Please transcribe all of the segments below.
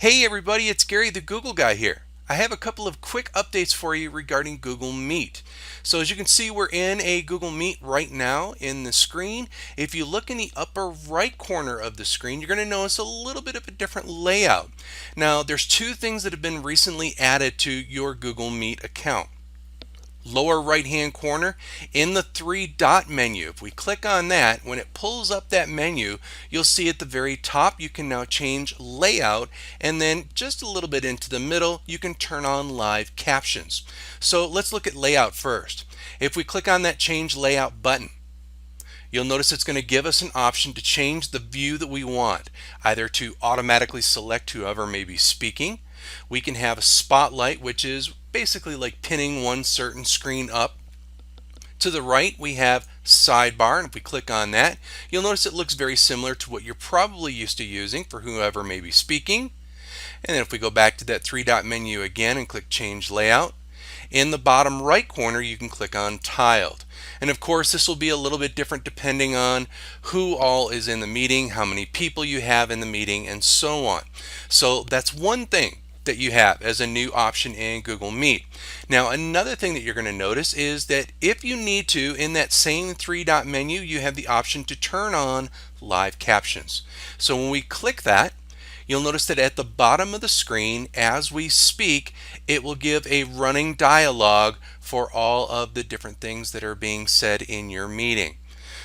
Hey everybody, it's Gary the Google Guy here. I have a couple of quick updates for you regarding Google Meet. So as you can see, we're in a Google Meet right now in the screen. If you look in the upper right corner of the screen, you're going to notice a little bit of a different layout. Now, there's two things that have been recently added to your Google Meet account. Lower right hand corner in the three dot menu. If we click on that, when it pulls up that menu, you'll see at the very top you can now change layout, and then just a little bit into the middle you can turn on live captions. So let's look at layout first. If we click on that change layout button, you'll notice it's going to give us an option to change the view that we want, either to automatically select whoever may be speaking. We can have a spotlight, which is basically like pinning one certain screen up. To the right, we have sidebar, and if we click on that, you'll notice it looks very similar to what you're probably used to using for whoever may be speaking. And then if we go back to that three dot menu again and click change layout, in the bottom right corner you can click on tiled. And of course this will be a little bit different depending on who all is in the meeting, how many people you have in the meeting, and so on. So that's one thing that you have as a new option in Google Meet. Now another thing that you're going to notice is that if you need to, in that same three dot menu you have the option to turn on live captions. So when we click that, you'll notice that at the bottom of the screen as we speak, it will give a running dialogue for all of the different things that are being said in your meeting.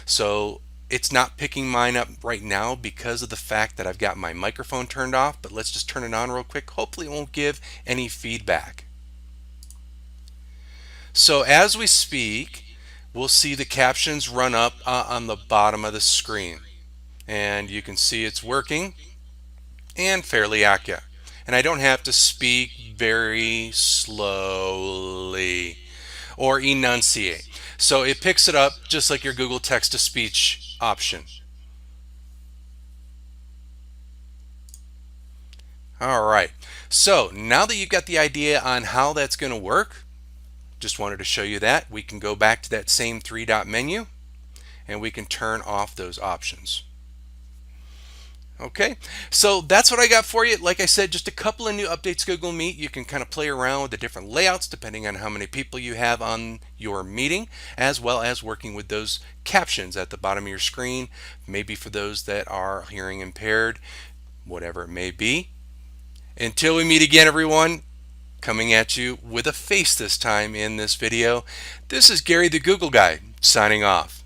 So it's not picking mine up right now because of the fact that I've got my microphone turned off, but let's just turn it on real quick. Hopefully it won't give any feedback. So as we speak, we'll see the captions run up on the bottom of the screen. And you can see it's working and fairly accurate. And I don't have to speak very slowly or enunciate. So it picks it up just like your Google text-to-speech option. All right, so now that you've got the idea on how that's going to work, just wanted to show you that. We can go back to that same three dot menu and we can turn off those options. Okay, so that's what I got for you. Like I said, just a couple of new updates to Google Meet. You can kind of play around with the different layouts depending on how many people you have on your meeting, as well as working with those captions at the bottom of your screen, maybe for those that are hearing impaired, whatever it may be. Until we meet again, everyone, coming at you with a face this time in this video, this is Gary the Google Guy signing off.